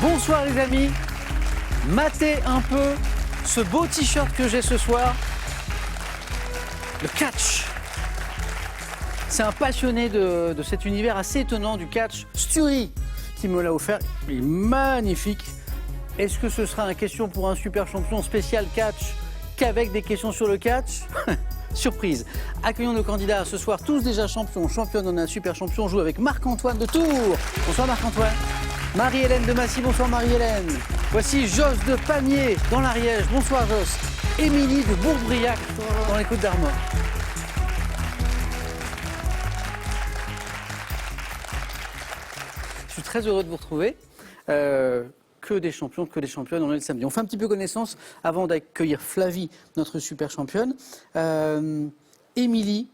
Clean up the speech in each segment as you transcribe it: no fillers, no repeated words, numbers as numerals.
Bonsoir les amis, matez un peu ce beau t-shirt que j'ai ce soir, le catch. C'est un passionné de cet univers assez étonnant du catch, Sturi, qui me l'a offert. Il est magnifique. Est-ce que ce sera une question pour un super champion spécial catch qu'avec des questions sur le catch? Surprise. Accueillons nos candidats ce soir, tous déjà champions, championnes. On a un super champion. On joue avec Marc-Antoine de Tours. Bonsoir Marc-Antoine. Marie-Hélène de Massy. Bonsoir Marie-Hélène. Voici Joss de Pamiers dans l'Ariège. Bonsoir Joss. Émilie de Bourbriac dans les Côtes d'Armor. Je suis très heureux de vous retrouver. Que des champions, que des championnes, on est le samedi. On fait un petit peu connaissance avant d'accueillir Flavie, notre super championne. Émilie,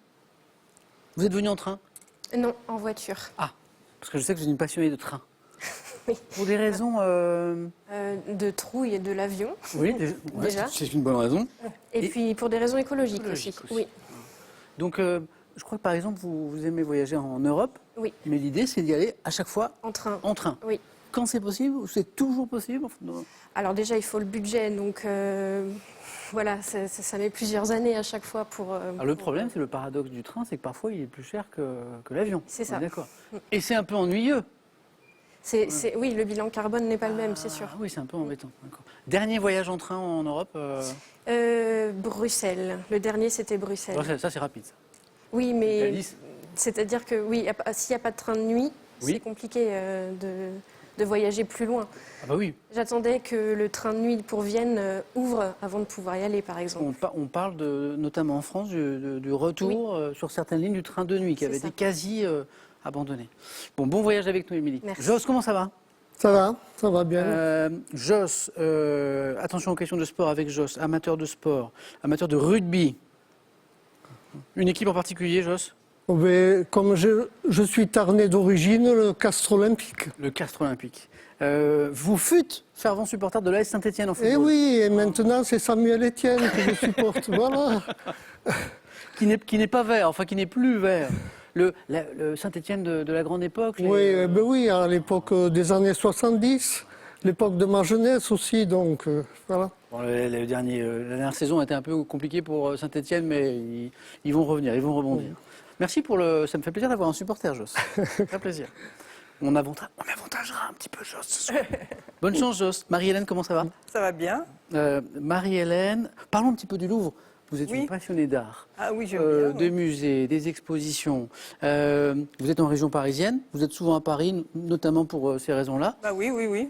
vous êtes venue en train? Non, en voiture. Ah, parce que je sais que vous êtes une passionnée de train. Oui. Pour des raisons... De trouille et de l'avion. Oui, déjà. C'est une bonne raison. Et puis pour des raisons écologiques aussi. Oui. Donc, je crois que par exemple, vous aimez voyager en Europe. Oui. Mais l'idée, c'est d'y aller à chaque fois En train. en train. Oui. Quand c'est possible ou c'est toujours possible? Alors déjà, il faut le budget, donc voilà, ça met plusieurs années à chaque fois pour... Alors le problème, c'est le paradoxe du train, c'est que parfois il est plus cher que l'avion. C'est ça. D'accord. Et c'est un peu ennuyeux. Oui, le bilan carbone n'est pas le même, c'est sûr. Ah oui, c'est un peu embêtant. Dernier voyage en train en Europe Bruxelles. Le dernier, c'était Bruxelles. Ça c'est rapide. Ça. Oui, mais Italie, c'est-à-dire que oui, s'il n'y a pas de train de nuit, Oui. c'est compliqué de voyager plus loin. Ah bah oui. J'attendais que le train de nuit pour Vienne ouvre avant de pouvoir y aller, par exemple. On parle notamment en France du retour sur certaines lignes du train de nuit qui avait été quasi abandonné. Bon voyage avec nous, Émilie. Merci. Joss, comment ça va? Ça va bien. Joss, attention aux questions de sport avec Joss. Amateur de sport, amateur de rugby. Une équipe en particulier, Joss? Comme je suis tarnais d'origine, le Castres Olympique. Le Castres Olympique. Vous fûtes fervent supporter de l'AS Saint-Étienne en football. Eh oui, et maintenant c'est Samuel Etienne que je supporte. Voilà. Qui n'est pas vert, enfin qui n'est plus vert. Le Saint-Étienne de la grande époque. Oui, à l'époque des années 70, l'époque de ma jeunesse aussi, donc voilà. Bon, la dernière saison a été un peu compliquée pour Saint-Étienne, mais ils vont revenir, ils vont rebondir. Merci ça me fait plaisir d'avoir un supporter, Joss. Très plaisir. On avantagera un petit peu Joss ce soir. Bonne chance, Joss. Marie-Hélène, comment ça va? Ça va bien. Marie-Hélène, parlons un petit peu du Louvre. Vous êtes une passionnée d'art, Ah oui, j'aime bien. de musées, des expositions. Vous êtes en région parisienne, vous êtes souvent à Paris, notamment pour ces raisons-là. Bah oui.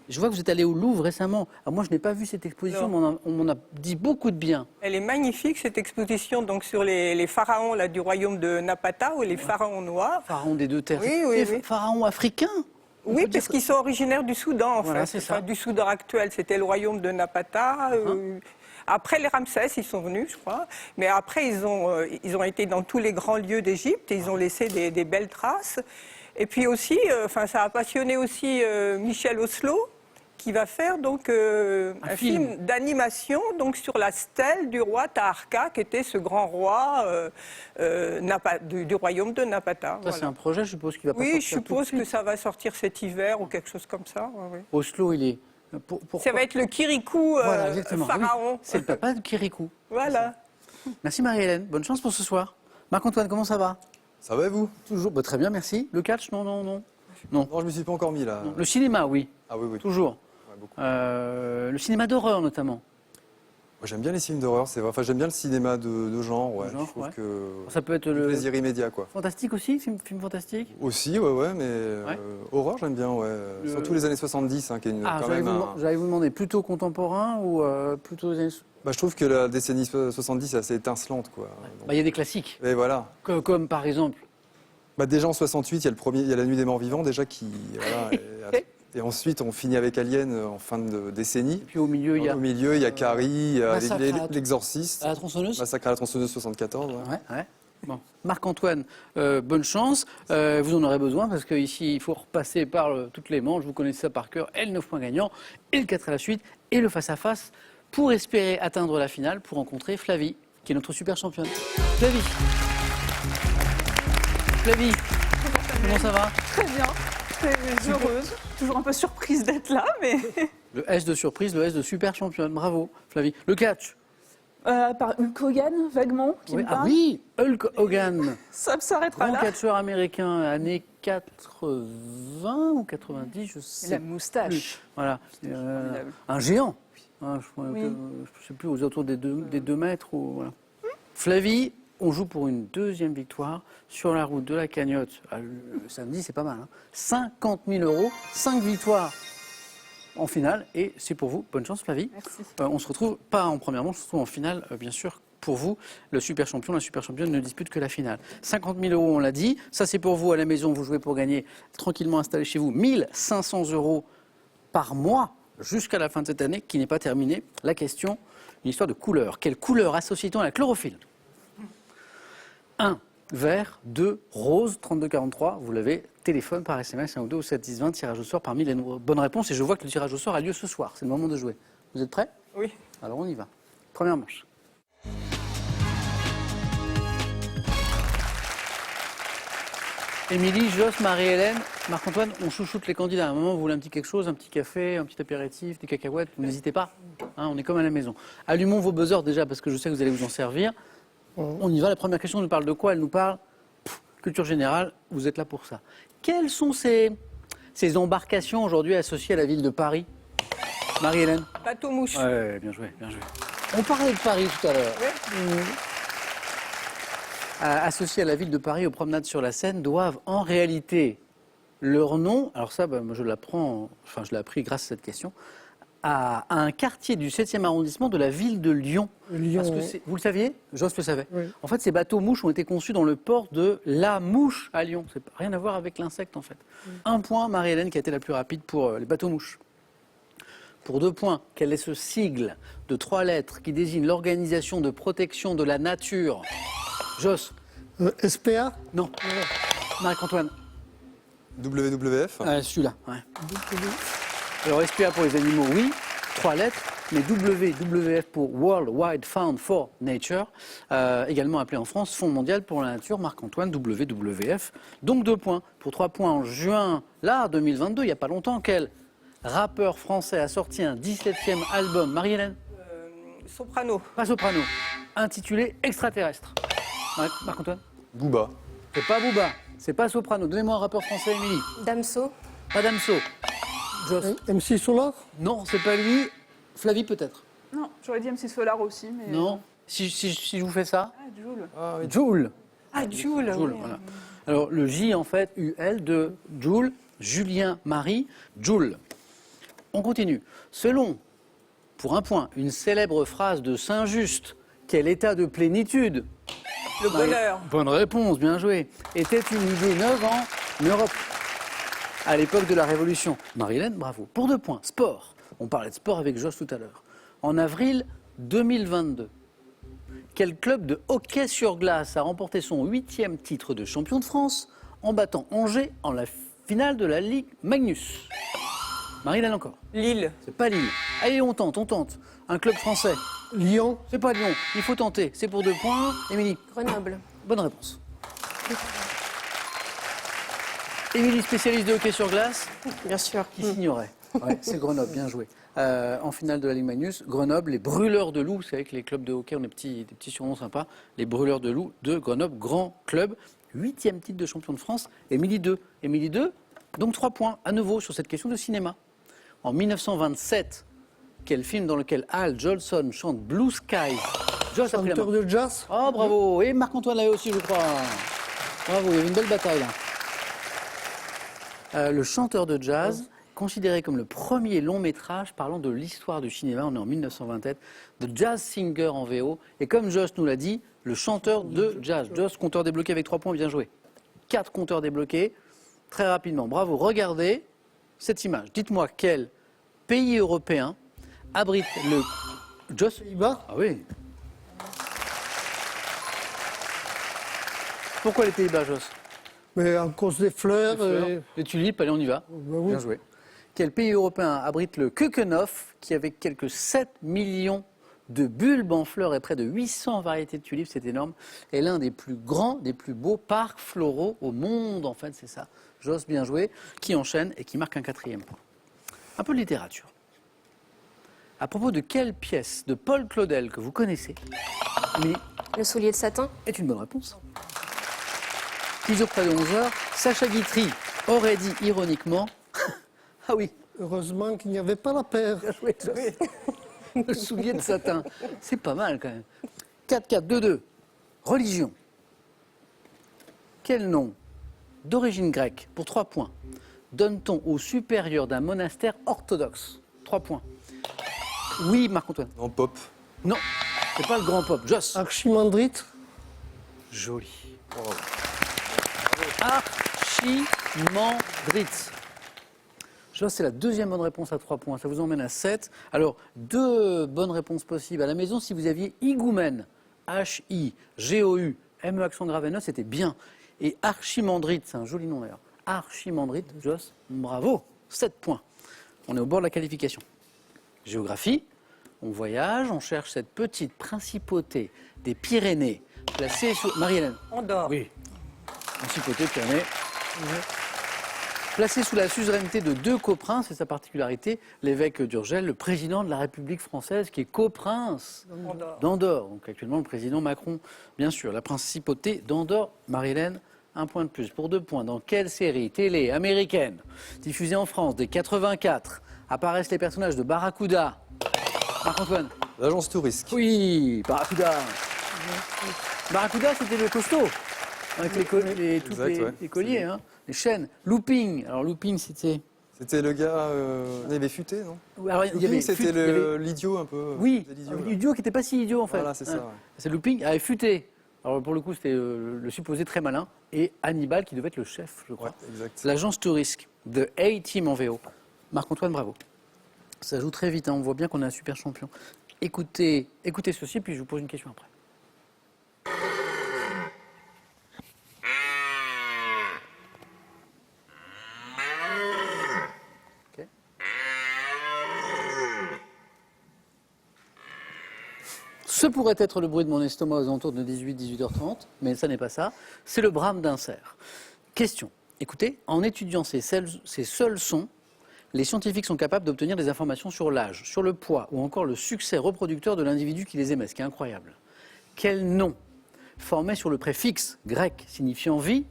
Je vois que vous êtes allé au Louvre récemment. Alors moi, je n'ai pas vu cette exposition, mais on m'en a dit beaucoup de bien. Elle est magnifique, cette exposition, donc sur les pharaons là, du royaume de Napata, ou les pharaons noirs. Pharaons des deux terres. Oui. Pharaons africains. Oui, parce qu'ils sont originaires du Soudan, en Voilà, fait. c'est ça. Du Soudan actuel, c'était le royaume de Napata. Après les Ramsès, ils sont venus, je crois. Mais après, ils ont été dans tous les grands lieux d'Égypte et ils ont laissé des belles traces. Et puis aussi, ça a passionné aussi Michel Oslo, qui va faire donc un film d'animation donc sur la stèle du roi Taharqa, qui était ce grand roi du royaume de Napata. Ça, c'est un projet, je suppose, qui va pas sortir. Oui, je suppose que ça va sortir cet hiver ou quelque chose comme ça. Oui. Oslo, il est... Ça va être le Kirikou pharaon. Oui, c'est le papa de Kirikou. Voilà. Merci Marie-Hélène, bonne chance pour ce soir. Marc-Antoine, comment ça va? Ça va et vous? Toujours, très bien, merci. Le catch, non. Non, je me suis pas encore mis là. Non. Le cinéma, oui. Ah oui. Toujours. Ouais, beaucoup. Le cinéma d'horreur, notamment. Moi, j'aime bien les films d'horreur, c'est vrai. Enfin, j'aime bien le cinéma de genre, ouais. Genre, je trouve que ça peut être le plaisir immédiat, quoi. Fantastique aussi, film fantastique. Aussi, ouais, mais horreur, j'aime bien, ouais. Surtout les années 70, qui est quand même j'allais vous demander, plutôt contemporain ou plutôt des années... je trouve que la décennie 70 est assez étincelante, quoi. Il y a des classiques. Et voilà. Comme par exemple... Déjà en 68, il y a La Nuit des Morts Vivants, déjà, qui... Voilà, et ensuite, on finit avec Alien en fin de décennie. Et puis au milieu, il y a Carrie, il y a L'Exorciste. À la tronçonneuse. Massacre à la tronçonneuse 74. Ouais. Bon. Marc-Antoine, bonne chance. Vous en aurez besoin parce qu'ici, il faut repasser par toutes les manches. Vous connaissez ça par cœur. Et le 9 points gagnants, et le 4 à la suite, et le face-à-face pour espérer atteindre la finale, pour rencontrer Flavie, qui est notre super championne. Flavie, comment ça va? Très bien. Très heureuse, toujours un peu surprise d'être là, mais Le S de surprise, le S de super championne. Bravo, Flavie. Le catch. par Hulk Hogan, vaguement, qui Oui, me ah parle. oui, Hulk Hogan. Ça s'arrêtera Grand là. catcheur américain, années 80 ou 90, je sais La plus. moustache. Voilà. formidable. Un géant. Hein, je ne Oui. sais plus, aux alentours des 2 mètres. Voilà. Flavie, on joue pour une deuxième victoire sur la route de la Cagnotte. Le samedi, c'est pas mal. Hein. 50 000 €, 5 victoires en finale. Et c'est pour vous. Bonne chance, Flavie. Merci. On se retrouve pas en première manche, on se retrouve en finale, bien sûr. Pour vous, le super champion, la super championne ne dispute que la finale. 50 000 €, on l'a dit. Ça, c'est pour vous à la maison. Vous jouez pour gagner tranquillement installé chez vous 1 500 € par mois jusqu'à la fin de cette année, qui n'est pas terminée. La question, une histoire de couleur. Quelle couleur associe-t-on à la chlorophylle? 1, vert. 2, rose. 3243. Vous l'avez. Téléphone par SMS, 1 ou 2 ou 7 10 20. Tirage au sort parmi les bonnes réponses. Et je vois que le tirage au sort a lieu ce soir. C'est le moment de jouer. Vous êtes prêts? Oui. Alors on y va. Première manche. Émilie, Joss, Marie-Hélène, Marc-Antoine, on chouchoute les candidats. À un moment, vous voulez un petit quelque chose, un petit café, un petit apéritif, des cacahuètes, n'hésitez pas. Hein, on est comme à la maison. Allumons vos buzzers déjà parce que je sais que vous allez vous en servir. On y va. La première question nous parle de quoi? Elle nous parle culture générale. Vous êtes là pour ça. Quelles sont ces embarcations aujourd'hui associées à la ville de Paris? Marie-Hélène? Bateau-mouche. Ouais, bien joué, bien joué. On parlait de Paris tout à l'heure. Associés à la ville de Paris, aux promenades sur la Seine, doivent en réalité leur nom, alors ça, moi je l'apprends, enfin je l'ai appris grâce à cette question, à un quartier du 7e arrondissement de la ville de Lyon. Lyon, Parce que oui. vous le saviez? Joss le savait. Oui. En fait, ces bateaux-mouches ont été conçus dans le port de La Mouche à Lyon. C'est rien à voir avec l'insecte en fait. Un point, Marie-Hélène qui a été la plus rapide pour les bateaux-mouches. Pour 2 points, quel est ce sigle de 3 lettres qui désigne l'Organisation de protection de la nature? Joss? SPA. Non. Marc-Antoine? WWF. Celui-là, ouais. Alors SPA pour les animaux, oui, 3 lettres, mais WWF pour World Wide Fund for Nature, également appelé en France Fonds mondial pour la nature, Marc-Antoine, WWF. Donc 2 points. Pour 3 points en juin, là, 2022, il n'y a pas longtemps, quel rappeur français a sorti un 17e album? Marie-Hélène? Soprano. Pas soprano. Intitulé Extraterrestre. Marc-Antoine? Booba. C'est pas Booba, c'est pas soprano. Donnez-moi un rappeur français, Émilie. Damso. Pas Damso. Joss? MC Solar. Non, c'est pas lui. Flavie peut-être. Non, j'aurais dit MC Solar aussi, mais... Non. Si je vous fais ça? Ah, Joule. Joule. Ah, Jules. Joule, oui. voilà. Alors le J en fait, UL de Joule, Julien Marie, Joule. On continue. Selon, pour 1 point, une célèbre phrase de Saint-Just, quel état de plénitude? Le bonheur. Bonne réponse, bien joué. Était une idée neuve en Europe, à l'époque de la Révolution. Marie-Hélène, bravo. Pour 2 points, sport. On parlait de sport avec Joss tout à l'heure. En avril 2022, quel club de hockey sur glace a remporté son 8e titre de champion de France en battant Angers en la finale de la Ligue Magnus? Marie-Hélène encore. Lille. C'est pas Lille. Allez, on tente, on tente. Un club français. Lyon. C'est pas Lyon. Il faut tenter. C'est pour 2 points. Émilie. Grenoble. Bonne réponse. Émilie, spécialiste de hockey sur glace, Bien sûr. qui s'ignorait. Ouais, c'est Grenoble, bien joué. En finale de la Ligue Magnus, Grenoble, les Brûleurs de Loups, vous savez que les clubs de hockey ont des petits surnoms sympas. Les Brûleurs de Loups de Grenoble, grand club, 8e titre de champion de France. Émilie 2. Émilie 2, donc 3 points à nouveau sur cette question de cinéma. En 1927, quel film dans lequel Al Jolson chante Blue Sky? Joss a pris la main. Chanteur de jazz. Oh, bravo. Et Marc-Antoine l'avait aussi, je crois. Bravo, il y avait une belle bataille là. Le chanteur de jazz, considéré comme le premier long métrage parlant de l'histoire du cinéma, on est en 1927, The Jazz Singer en VO. Et comme Joss nous l'a dit, le chanteur de jazz. Joss, compteur débloqué avec 3 points, bien joué. 4 compteurs débloqués, très rapidement. Bravo, regardez cette image. Dites-moi quel pays européen abrite le... Joss? Pays-Bas. Ah oui. Pourquoi les Pays-Bas, Joss? Mais à cause des fleurs. Les tulipes, allez, on y va. oui. Bien joué. Quel pays européen abrite le Keukenhof, qui avec quelques 7 millions de bulbes en fleurs et près de 800 variétés de tulipes, c'est énorme, est l'un des plus grands, des plus beaux parcs floraux au monde. En fait, c'est ça. Joss, bien joué, qui enchaîne et qui marque un 4e point. Un peu de littérature. À propos de quelle pièce de Paul Claudel que vous connaissez, mais Le soulier de satin. est une bonne réponse. Toujours près de 11h, Sacha Guitry aurait dit ironiquement ah oui, Heureusement qu'il n'y avait pas la paire. bien joué, Joss. Le soulier de satin. C'est pas mal quand même. 4-4, 2-2. Religion. Quel nom, d'origine grecque, pour 3 points, donne-t-on au supérieur d'un monastère orthodoxe? 3 points. Oui, Marc-Antoine. Non, pop. Non, c'est pas le grand pop. Joss. Archimandrite. Joli. Archimandrite. Joss, c'est la 2e bonne réponse à 3 points. Ça vous emmène à 7. Alors, 2 bonnes réponses possibles. À la maison, si vous aviez Higoumène, H-I-G-O-U-M-E accent grave N-E, c'était bien. Et Archimandrite, c'est un joli nom d'ailleurs. Archimandrite, Joss, bravo. 7 points. On est au bord de la qualification. Géographie, on voyage, on cherche cette petite principauté des Pyrénées, placée sous... Marie-Hélène. Andorre. Oui. Principauté Pyrénées. Placée sous la suzeraineté de 2 coprinces, c'est sa particularité, l'évêque d'Urgell, le président de la République française, qui est coprince d'Andorre. Donc actuellement le président Macron, bien sûr. La principauté d'Andorre, Marie-Hélène, 1 point de plus pour 2 points. Dans quelle série télé américaine, diffusée en France dès 84, apparaissent les personnages de Barracuda? Marc-Antoine. L'agence Tourisque. Oui, Barracuda. Barracuda, c'était le costaud, avec les Exact, ouais. colliers, hein, les chaînes. Looping. Alors, Looping, c'était... C'était le gars. Il avait futé, non? Alors, il y avait C'était il y avait- l'idiot un peu. Oui, C'était l'idiot, un là. idiot qui n'était pas si idiot, en fait. Voilà, c'est ça, ouais. C'est Looping avait futé. Alors, pour le coup, c'était le supposé très malin. Et Hannibal, qui devait être le chef, je crois. Ouais, exact. L'agence Tourisque, de A-Team en VO. Marc-Antoine, bravo. Ça joue très vite, hein, on voit bien qu'on est un super champion. Écoutez ceci, puis je vous pose une question après. Ok. Ce pourrait être le bruit de mon estomac aux alentours de 18h30, mais ça n'est pas ça. C'est le brame d'un cerf. Question. Écoutez, en étudiant ces seuls sons, les scientifiques sont capables d'obtenir des informations sur l'âge, sur le poids ou encore le succès reproducteur de l'individu qui les émet, ce qui est incroyable. Quel nom, formé sur le préfixe grec signifiant vie,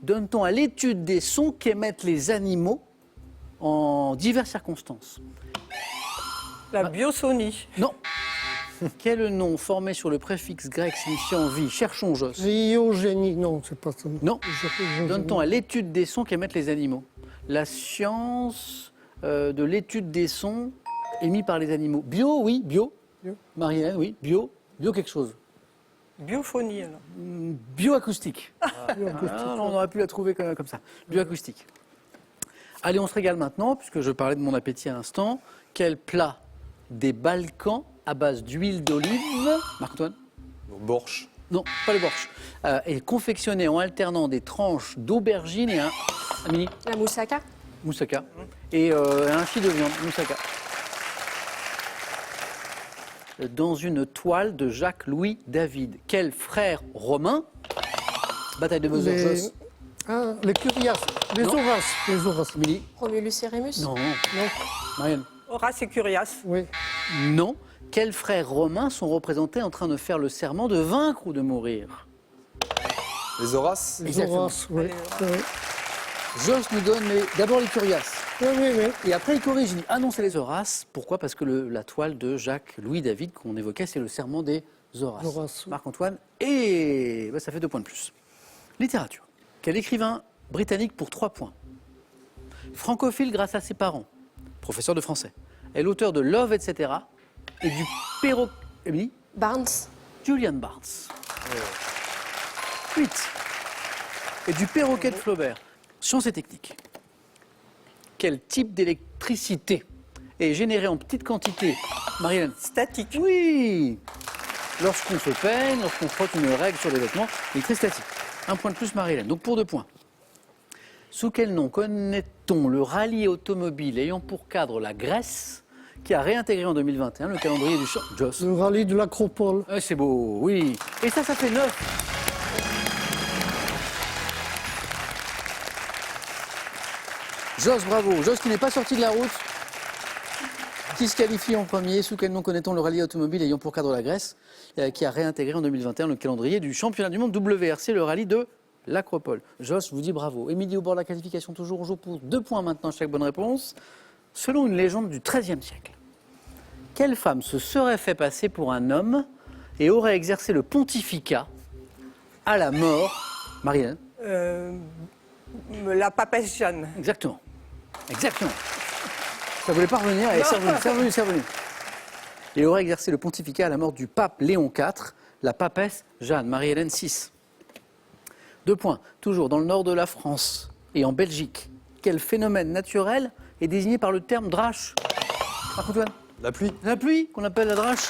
donne-t-on à l'étude des sons qu'émettent les animaux en diverses circonstances? La biosonie. Non. Quel nom formé sur le préfixe grec signifiant vie? Cherchons, Joss. Géogénie. Non, c'est pas ça. Non. Donne-t-on à l'étude des sons qu'émettent les animaux? La science de l'étude des sons émis par les animaux. Bio, oui, bio. Bio. Marie-Hélène, oui, bio. Bio quelque chose. Biophonie, alors. Bioacoustique. Ah, on aurait pu la trouver comme ça. Bioacoustique. Allez, on se régale maintenant, puisque je parlais de mon appétit à l'instant. Quel plat des Balkans à base d'huile d'olive, Marc-Antoine? Borsch. Non, pas le borsch. Est confectionné en alternant des tranches d'aubergine et un mini La moussaka. moussaka et un fil de viande, moussaka. Dans une toile de Jacques-Louis David. Quel frère romain, bataille de Besançon, Joss. Les Curiaces. Les Non. Horaces. Les Horaces. Émilie? Romulus et Rémus. Non. Non. Marianne? Horace et Curiace. Oui. Non. Quels frères romains sont représentés en train de faire le serment de vaincre ou de mourir? Les Horaces. Les Exactement. Horaces, oui. Oui, Joss nous donne d'abord les Curiaces. oui, oui. Et après, il corrige. Il dit, ah non, c'est les Horaces. Pourquoi? Parce que la toile de Jacques-Louis David qu'on évoquait, c'est le serment des Horaces. Horaces, oui. Marc-Antoine. Et ça fait 2 points de plus. Littérature. Quel écrivain britannique pour 3 points? Francophile grâce à ses parents. Professeur de français. Est l'auteur de Love, etc. Et du perroquet... Émilie? Barnes. Julian Barnes. 8. Et du perroquet de Flaubert. Sciences et techniques. Quel type d'électricité est généré en petite quantité? Marianne? Statique. Oui. Lorsqu'on se peigne, lorsqu'on frotte une règle sur les vêtements, l'électricité statique. 1 point de plus, Marie-Hélène. Donc pour 2 points. Sous quel nom connaît-on le rallye automobile ayant pour cadre la Grèce qui a réintégré en 2021 le calendrier du Joss. Le rallye de l'Acropole. Ouais, c'est beau, oui. Et ça fait 9. Joss, bravo. Joss qui n'est pas sorti de la route. Qui se qualifie en premier, sous quel nom connaît-on le rallye automobile ayant pour cadre la Grèce, qui a réintégré en 2021 le calendrier du championnat du monde WRC, le rallye de l'Acropole. Joss, je vous dis bravo. Émilie, au bord de la qualification, toujours on joue pour 2 points maintenant chaque bonne réponse. Selon une légende du XIIIe siècle, quelle femme se serait fait passer pour un homme et aurait exercé le pontificat à la mort? Marianne. La papesse Jeanne. Exactement. Exactement. Ça voulait pas revenir, allez, c'est revenu. Il aurait exercé le pontificat à la mort du pape Léon IV, la papesse Jeanne, Marie-Hélène 6. 2 points. Toujours dans le nord de la France et en Belgique, quel phénomène naturel est désigné par le terme drache? Marc-Antoine. La pluie. La pluie, qu'on appelle la drache.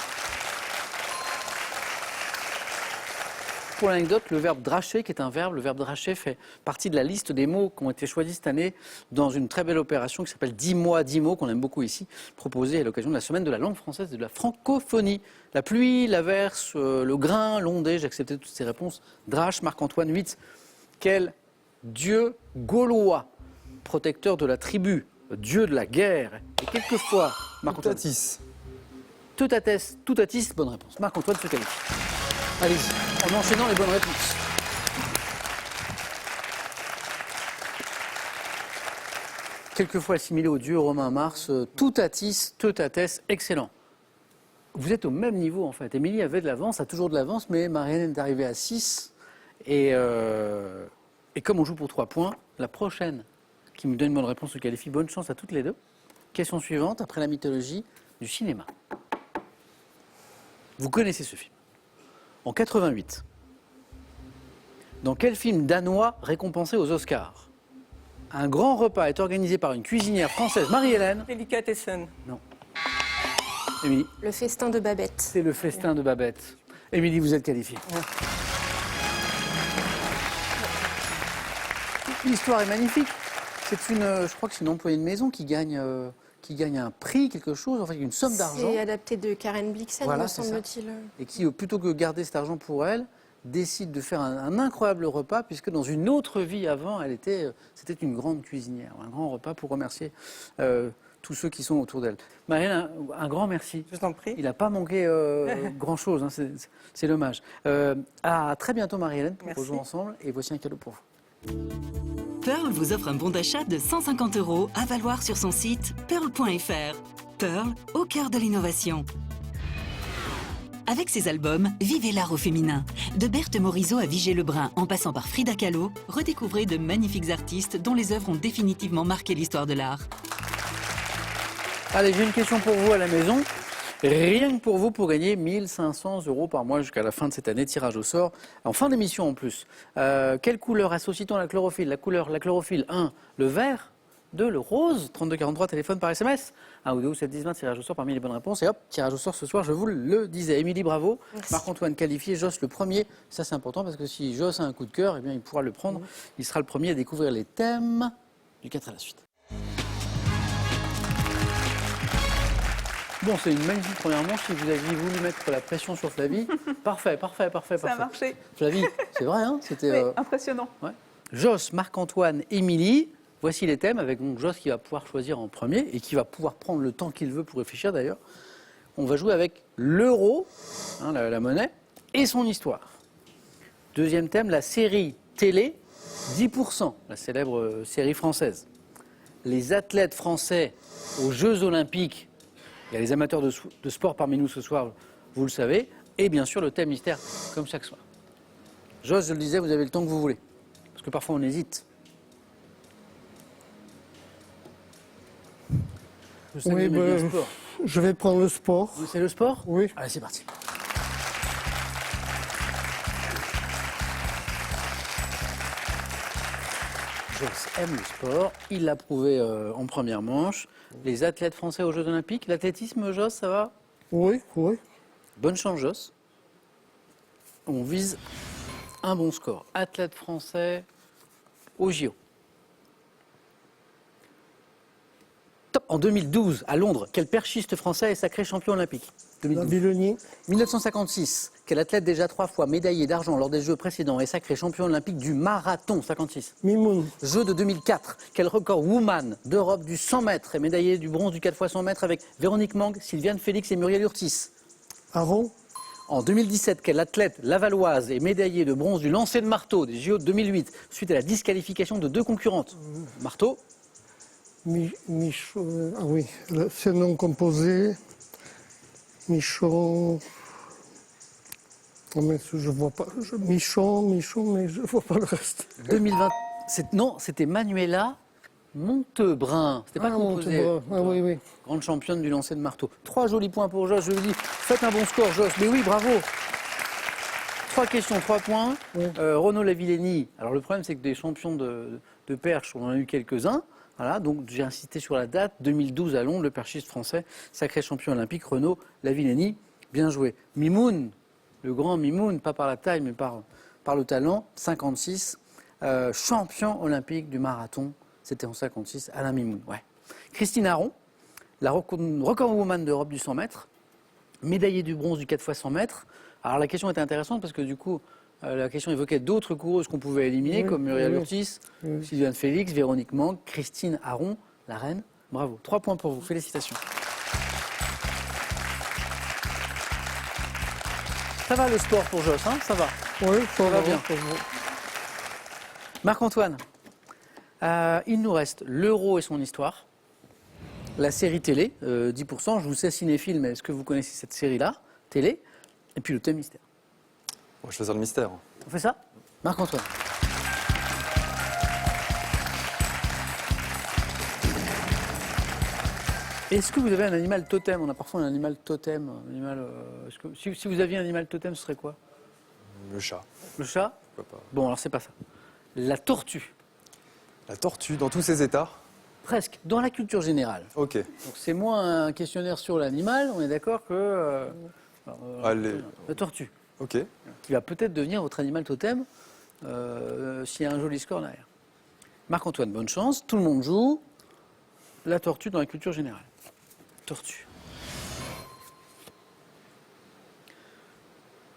Pour l'anecdote, le verbe dracher, qui est un verbe, le verbe dracher fait partie de la liste des mots qui ont été choisis cette année dans une très belle opération qui s'appelle 10 mois, 10 mots, qu'on aime beaucoup ici, proposée à l'occasion de la semaine de la langue française et de la francophonie. La pluie, l'averse, le grain, l'ondée, j'ai accepté toutes ces réponses. Drache, Marc-Antoine 8. Quel dieu gaulois, protecteur de la tribu, dieu de la guerre, et quelquefois, Marc-Antoine. Toutatis, bonne réponse. Marc-Antoine se qualifie. Allez-y, en enchaînant les bonnes réponses. Quelquefois assimilé au dieu romain Mars, Toutatis, Teutates, excellent. Vous êtes au même niveau en fait. Émilie avait de l'avance, a toujours de l'avance, mais Marianne est arrivée à 6. Et comme on joue pour 3 points, la prochaine qui me donne une bonne réponse se qualifie. Bonne chance à toutes les deux. Question suivante, après la mythologie du cinéma. Vous connaissez ce film. En 88, dans quel film danois récompensé aux Oscars, un grand repas est organisé par une cuisinière française, Marie-Hélène? Delicatessen. Non. Émilie? Le festin de Babette. C'est le festin de Babette. Émilie, vous êtes qualifiée. L'histoire est magnifique. Je crois que c'est une employée de maison qui gagne un prix, quelque chose, en fait une somme d'argent. C'est adapté de Karen Blixen, Voilà, me c'est ça. semble-t-il. Et qui, plutôt que garder cet argent pour elle, décide de faire un incroyable repas, puisque dans une autre vie avant, c'était une grande cuisinière. Un grand repas pour remercier tous ceux qui sont autour d'elle. Marianne, un grand merci. Je t'en prie. Il n'a pas manqué grand-chose, hein, c'est dommage. À très bientôt, Marie-Hélène, pour Merci. jouer ensemble. Et voici un cadeau pour vous. Pearl vous offre un bon d'achat de 150 € à valoir sur son site pearl.fr. Pearl, au cœur de l'innovation. Avec ses albums, vivez l'art au féminin. De Berthe Morisot à Vigée Lebrun, en passant par Frida Kahlo, redécouvrez de magnifiques artistes dont les œuvres ont définitivement marqué l'histoire de l'art. Allez, j'ai une question pour vous à la maison. Rien que pour vous, pour gagner 1 500 € par mois jusqu'à la fin de cette année, tirage au sort, en fin d'émission en plus. Quelle couleur associe-t-on à la chlorophylle? La chlorophylle, 1, le vert, 2, le rose, 3243, téléphone par SMS, 1 ou 2 ou 7 10 20, tirage au sort parmi les bonnes réponses. Et hop, tirage au sort ce soir, je vous le disais. Émilie, bravo. Marc-Antoine qualifié, Joss le premier. Ça c'est important parce que si Joss a un coup de cœur, eh bien, il pourra le prendre. Il sera le premier à découvrir les thèmes du 4 à la suite. Bon, c'est une magnifique première manche. Si vous aviez voulu mettre la pression sur Flavie, parfait. Ça a marché. Flavie, c'est vrai, hein, c'était Oui, impressionnant. ouais. Joss, Marc-Antoine, Émilie. Voici les thèmes avec donc Joss qui va pouvoir choisir en premier et qui va pouvoir prendre le temps qu'il veut pour réfléchir d'ailleurs. On va jouer avec l'euro, hein, la monnaie, et son histoire. Deuxième thème, la série télé 10%, la célèbre série française. Les athlètes français aux Jeux Olympiques. Il y a les amateurs de sport parmi nous ce soir, vous le savez. Et bien sûr, le thème mystère, comme chaque soir. Joss, je le disais, vous avez le temps que vous voulez. Parce que parfois, on hésite. Je sais que vous aimez bien le sport. Je vais prendre le sport. C'est le sport? Oui. Allez, c'est parti. Joss aime le sport. Il l'a prouvé en première manche. Les athlètes français aux Jeux Olympiques. L'athlétisme, Joss, ça va? Oui, oui. Bonne chance, Joss. On vise un bon score. Athlète français au JO. Top. En 2012, à Londres, quel perchiste français est sacré champion olympique? La 2012. Villenie, 1956, quel athlète déjà 3 fois médaillé d'argent lors des Jeux précédents est sacré champion olympique du marathon? 56. Mimoun, Jeux de 2004, quel record woman d'Europe du 100 mètres est médaillé du bronze du 4x100 mètres avec Véronique Mang, Sylviane Félix et Muriel Urtis? Aron, En 2017, quel athlète lavalloise est médaillé de bronze du lancer de marteau des JO de 2008 suite à la disqualification de 2 concurrentes? Marteau, Michaud, ah oui, c'est un nom composé. Michaud. Oh, mais je vois pas. Michon, mais je vois pas le reste. 2020. Non, c'était Manuela Montebrun. C'était pas composé. Montebras. Ah oui, oui. Grande championne du lancer de marteau. 3 jolis points pour Joss. Je lui dis, faites un bon score, Joss. Mais oui, bravo. 3 questions, 3 points. Oui. Renaud Lavillenie. Alors le problème, c'est que des champions de perche, on en a eu quelques-uns. Voilà, donc j'ai insisté sur la date. 2012 à Londres, le perchiste français, sacré champion olympique, Renaud Lavillenie. Bien joué. Mimoun, le grand Mimoun, pas par la taille, mais par le talent. 56, champion olympique du marathon. C'était en 56, Alain Mimoun. Ouais. Christine Aron, la record woman d'Europe du 100 mètres, médaillée du bronze du 4x100 mètres. Alors la question était intéressante parce que du coup, la question évoquait d'autres coureuses qu'on pouvait éliminer, Oui, comme Muriel oui. Urtis, Oui. Sylviane Félix, Véronique Mang, Christine Aron, la reine. Bravo. 3 points pour vous. Félicitations. Ça va le sport pour Joss, hein? Ça va. Oui, ça va bien. ça va. Marc-Antoine, il nous reste l'Euro et son histoire, la série télé, 10%. Je vous sais cinéphile, mais est-ce que vous connaissez cette série-là, télé? Et puis le thème mystère. On va choisir le mystère. On fait ça? Marc-Antoine. Est-ce que vous avez un animal totem? On a parfois un animal totem. Si vous aviez un animal totem, ce serait quoi? Le chat. Le chat? Pourquoi pas. Bon, alors c'est pas ça. La tortue. La tortue, dans tous ses états. Presque, dans la culture générale. Ok. Donc c'est moins un questionnaire sur l'animal, on est d'accord que... Allez. La tortue, Ok. qui va peut-être devenir votre animal totem s'il y a un joli score derrière. Marc-Antoine, bonne chance, tout le monde joue. La tortue dans la culture générale. Tortue.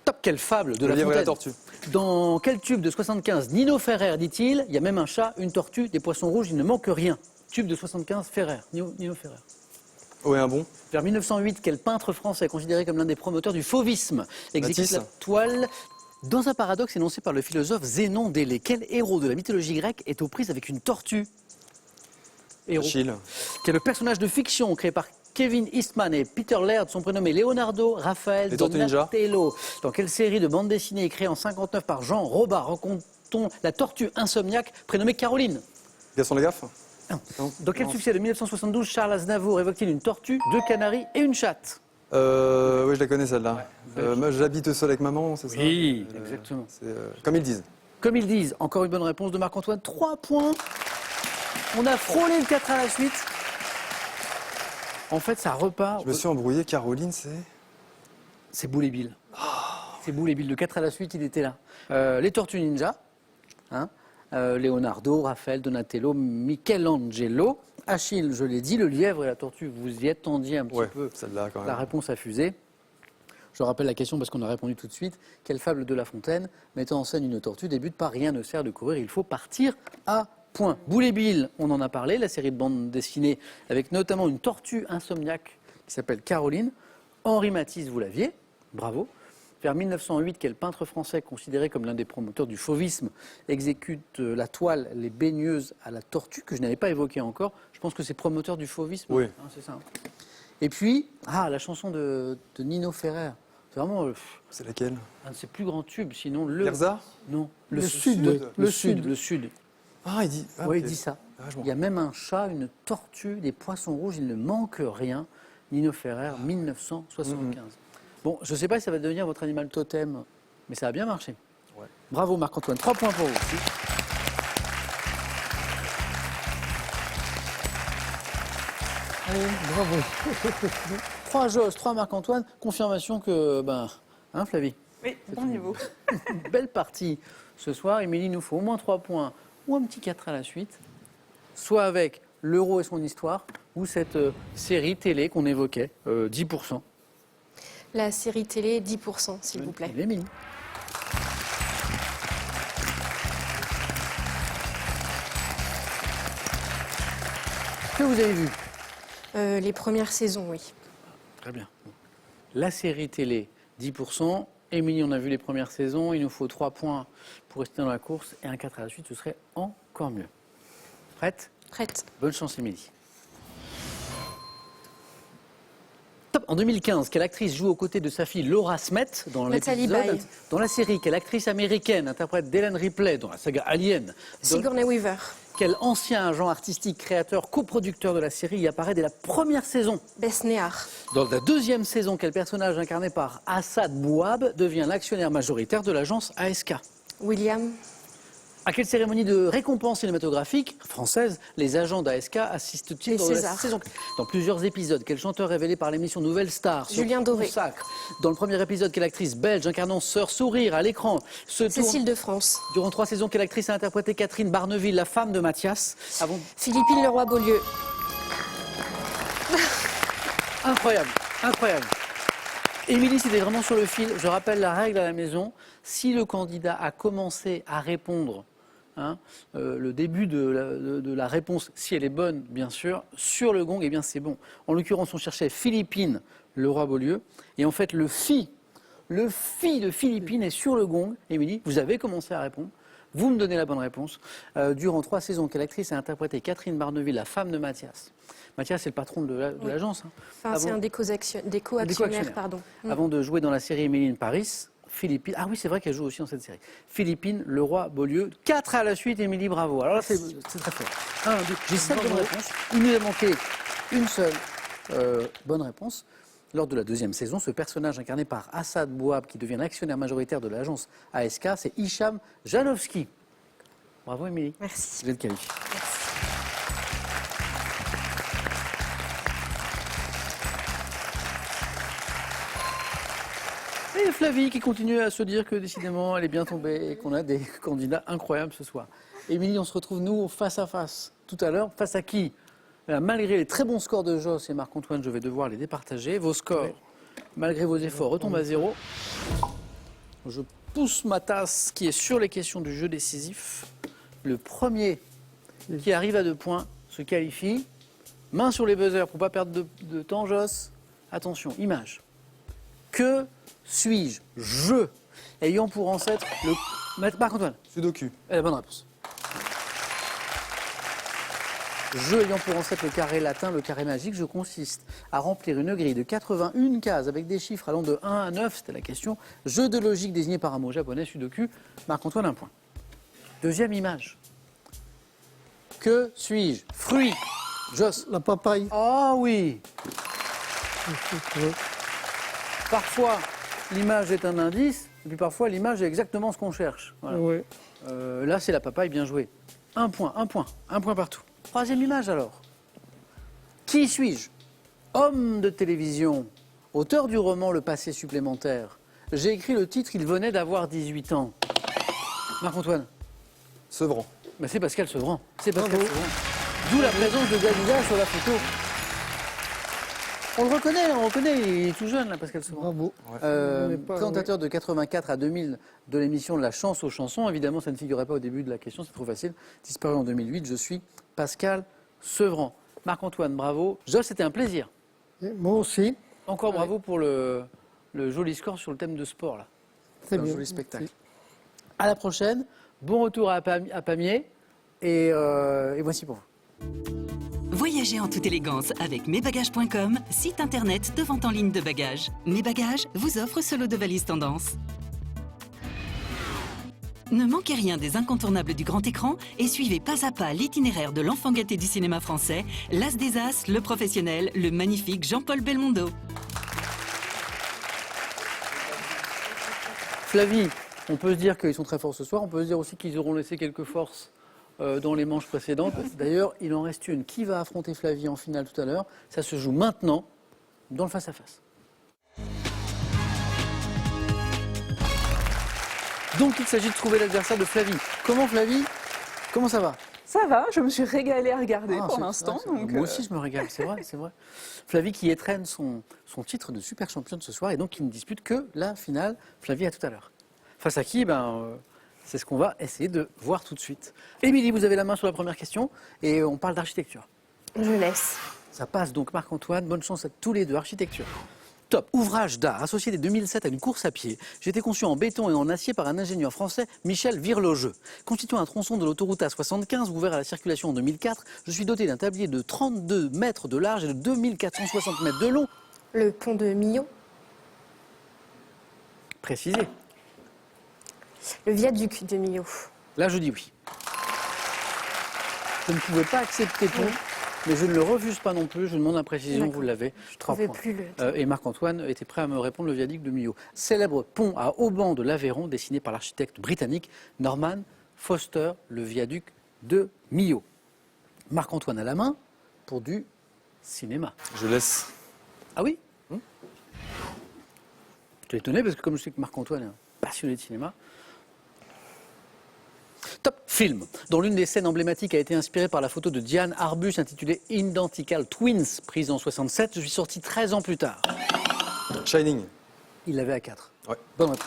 Top, quelle fable de Le La lièvre et la Fontaine. tortue. Dans quel tube de 75 Nino Ferrer dit-il, il y a même un chat, une tortue, des poissons rouges, il ne manque rien. Tube de 75, Ferrer, Nino Ferrer. Oh, et un bon. Vers 1908, quel peintre français considéré comme l'un des promoteurs du fauvisme exécute Matisse. la toile? Dans un paradoxe énoncé par le philosophe Zénon d'Élée, quel héros de la mythologie grecque est aux prises avec une tortue? Héros. Achille. Qui est le personnage de fiction créé par Kevin Eastman et Peter Laird, sont prénommés Leonardo, Raphaël, Les Tortues Ninja. Donatello. Dans quelle série de bande dessinée créée en 59 par Jean Robart rencontre-t-on la tortue insomniaque prénommée Caroline? Gaston Lagaffe. Non. Dans quel succès de 1972 Charles Aznavour évoque-t-il une tortue, 2 canaris et une chatte? Oui, je la connais celle-là. Moi, j'habite seul avec maman, c'est ça? Oui, exactement. C'est comme ils disent. Comme ils disent, encore une bonne réponse de Marc-Antoine, 3 points. On a frôlé le 4 à la suite. En fait, ça repart. Je me suis embrouillé. Caroline, C'est Boule et Bill. C'est Boule et Bill. Le 4 à la suite, il était là. Les Tortues Ninja. Hein, Leonardo, Raphaël, Donatello, Michelangelo. Achille, je l'ai dit. Le lièvre et la tortue, vous y attendiez un petit ouais, peu. celle-là quand même. La réponse a fusé. Je rappelle la question parce qu'on a répondu tout de suite. Quelle fable de La Fontaine mettant en scène une tortue débute par rien ne sert de courir, il faut partir à point. Boule et Bill, on en a parlé, la série de bandes dessinées avec notamment une tortue insomniaque qui s'appelle Caroline. Henri Matisse, vous l'aviez, bravo. Vers 1908, quel peintre français considéré comme l'un des promoteurs du fauvisme exécute la toile Les baigneuses à la tortue, que je n'avais pas évoqué encore. Je pense que c'est promoteur du fauvisme. Oui. Hein, c'est ça. Hein. Et puis, la chanson de Nino Ferrer. C'est vraiment C'est laquelle? un de ses plus grands tubes, sinon le... Lerza? Non, Le Sud. Le Sud. Ah, il dit. Ah, Oui, ok. il dit ça. Ah, je m'en Il y a même un chat, une tortue, des poissons rouges, il ne manque rien. Nino Ferrer, 1975. Bon, je ne sais pas si ça va devenir votre animal totem, mais ça a bien marché. Ouais. Bravo Marc-Antoine, 3 points pour vous. Allez, bravo. 3 Joss, 3 Marc-Antoine, confirmation que, hein Flavie? Oui, bon niveau. Une belle partie ce soir. Émilie, il nous faut au moins 3 points ou un petit 4 à la suite, soit avec L'euro et son histoire ou cette série télé qu'on évoquait, 10%. La série télé, 10%, s'il vous plaît. Émilie. Que vous avez vu? Les premières saisons, oui. Très bien. La série télé, 10%. Émilie, on a vu les premières saisons. Il nous faut 3 points pour rester dans la course et un 4 à la suite, ce serait encore mieux. Prête? Prête. Bonne chance, Émilie. Top. En 2015, quelle actrice joue aux côtés de sa fille Laura Smet dans Nathalie l'épisode, Baye. dans la série? Quelle actrice américaine interprète Ellen Ripley dans la saga Alien? Sigourney Weaver. Quel ancien agent artistique, créateur, coproducteur de la série y apparaît dès la première saison? Bess Nehar. Dans la deuxième saison, quel personnage incarné par Assad Bouab devient l'actionnaire majoritaire de l'agence ASK? William. À quelle cérémonie de récompense cinématographique française les agents d'ASK assistent-ils Les dans la Césars. saison? Dans plusieurs épisodes, quel chanteur révélé par l'émission Nouvelle Star se Julien Doré. consacre? Dans le premier épisode, quelle actrice belge incarnant Sœur Sourire à l'écran se tourne? Cécile de France. Durant 3 saisons, quelle actrice a interprété Catherine Barneville, la femme de Mathias? Avant... Philippine Leroy-Beaulieu. Incroyable, incroyable. Émilie, c'était vraiment sur le fil. Je rappelle la règle à la maison. Si le candidat a commencé à répondre, le début de la réponse, si elle est bonne, bien sûr, sur le gong, eh bien c'est bon. En l'occurrence, on cherchait Philippine Leroy-Beaulieu. Et en fait, le fi de Philippine est sur le gong. Émilie, vous avez commencé à répondre. Vous me donnez la bonne réponse. Durant 3 saisons, quelle actrice a interprété Catherine Barneville, la femme de Mathias? Mathias, c'est le patron de l'agence. Enfin, c'est un des co-actionnaires, pardon. Avant de jouer dans la série Emily in Paris, Philippine. Ah oui, c'est vrai qu'elle joue aussi dans cette série. Philippine Leroy-Beaulieu. 4 à la suite, Émilie, bravo. Alors là, c'est très fort. 1, 2, j'ai 7 bonnes réponses. Il nous a manqué une seule bonne réponse. Lors de la deuxième saison, ce personnage incarné par Assad Bouab, qui devient l'actionnaire majoritaire de l'agence ASK, c'est Hicham Janowski. Bravo, Émilie. Merci. Vous êtes qualifiée. Et Flavie qui continue à se dire que décidément elle est bien tombée et qu'on a des candidats incroyables ce soir. Émilie, on se retrouve nous face à face tout à l'heure. Face à qui? Malgré les très bons scores de Joss et Marc-Antoine, je vais devoir les départager. Vos scores, malgré vos efforts, retombent à 0. Je pousse ma tasse qui est sur les questions du jeu décisif. Le premier qui arrive à 2 points se qualifie. Main sur les buzzers pour ne pas perdre de temps, Joss. Attention, image. Que suis-je? Je, ayant pour ancêtre le... Marc-Antoine. Sudoku. La bonne réponse. Je, ayant pour ancêtre le carré latin, le carré magique, je consiste à remplir une grille de 81 cases avec des chiffres allant de 1 à 9, c'était la question. Jeu de logique désigné par un mot japonais, Sudoku. Marc-Antoine, 1 point. Deuxième image. Que suis-je? Fruit. Joss. La papaye. Ah oui. Parfois, l'image est un indice, et puis parfois, l'image est exactement ce qu'on cherche. Voilà. Oui. Là, c'est la papaye, bien joué. 1 point, 1 point, 1 point partout. Troisième image alors. Qui suis-je? Homme de télévision, auteur du roman Le passé supplémentaire. J'ai écrit le titre, il venait d'avoir 18 ans. Marc-Antoine. Sevran. Mais c'est Pascal Sevran. C'est Pascal Sevran. D'où la présence de Dalida sur la photo. On le reconnaît, il est tout jeune, là, Pascal Sevran. Bravo. Présentateur de 84 à 2000 de l'émission de La Chance aux chansons. Évidemment, ça ne figurait pas au début de la question, c'est trop facile. Disparu en 2008, je suis Pascal Sevran. Marc-Antoine, bravo. Joss, c'était un plaisir. Et moi aussi. Encore bravo pour le joli score sur le thème de sport, là. C'est un bien. joli spectacle. À la prochaine. Bon retour à Pamiers. Et voici pour vous. Voyagez en toute élégance avec mesbagages.com, site internet de vente en ligne de bagages. Mes Bagages vous offre ce lot de valises tendance. Ne manquez rien des incontournables du grand écran et suivez pas à pas l'itinéraire de l'enfant gâté du cinéma français, l'as des as, le professionnel, le magnifique Jean-Paul Belmondo. Flavie, on peut se dire qu'ils sont très forts ce soir. On peut se dire aussi qu'ils auront laissé quelques forces dans les manches précédentes. D'ailleurs, il en reste une. Qui va affronter Flavie en finale tout à l'heure? Ça se joue maintenant dans le face-à-face. Donc, il s'agit de trouver l'adversaire de Flavie. Comment, Flavie? Comment ça va? Ça va, je me suis régalée à regarder Ah, pour c'est- l'instant. ouais, Donc, moi aussi, je me régale, c'est vrai, c'est vrai. Flavie qui étrenne son titre de super championne ce soir et donc qui ne dispute que la finale. Flavie, à tout à l'heure. Face à qui c'est ce qu'on va essayer de voir tout de suite. Émilie, vous avez la main sur la première question et on parle d'architecture. Je laisse. Ça passe donc Marc-Antoine, bonne chance à tous les deux. Architecture. Top. Ouvrage d'art associé dès 2007 à une course à pied. J'ai été conçu en béton et en acier par un ingénieur français, Michel Virlogeux. Constituant un tronçon de l'autoroute A75 ouvert à la circulation en 2004, je suis doté d'un tablier de 32 mètres de large et de 2460 mètres de long. Le pont de Millau. Précisé. Le viaduc de Millau. Là, je dis oui. Je ne pouvais pas accepter tout, mais je ne le refuse pas non plus. Je demande la précision, D'accord. vous l'avez. Je 3 trouvais points. plus le... Et Marc-Antoine était prêt à me répondre le viaduc de Millau. Célèbre pont à haubans de l'Aveyron, dessiné par l'architecte britannique Norman Foster, le viaduc de Millau. Marc-Antoine à la main pour du cinéma. Je laisse. Ah oui Je suis étonné parce que comme je sais que Marc-Antoine est un passionné de cinéma. Top film, dont l'une des scènes emblématiques a été inspirée par la photo de Diane Arbus intitulée Identical Twins, prise en 67. Je suis sorti 13 ans plus tard. Shining. Il l'avait à 4. Ouais. Bonne réponse.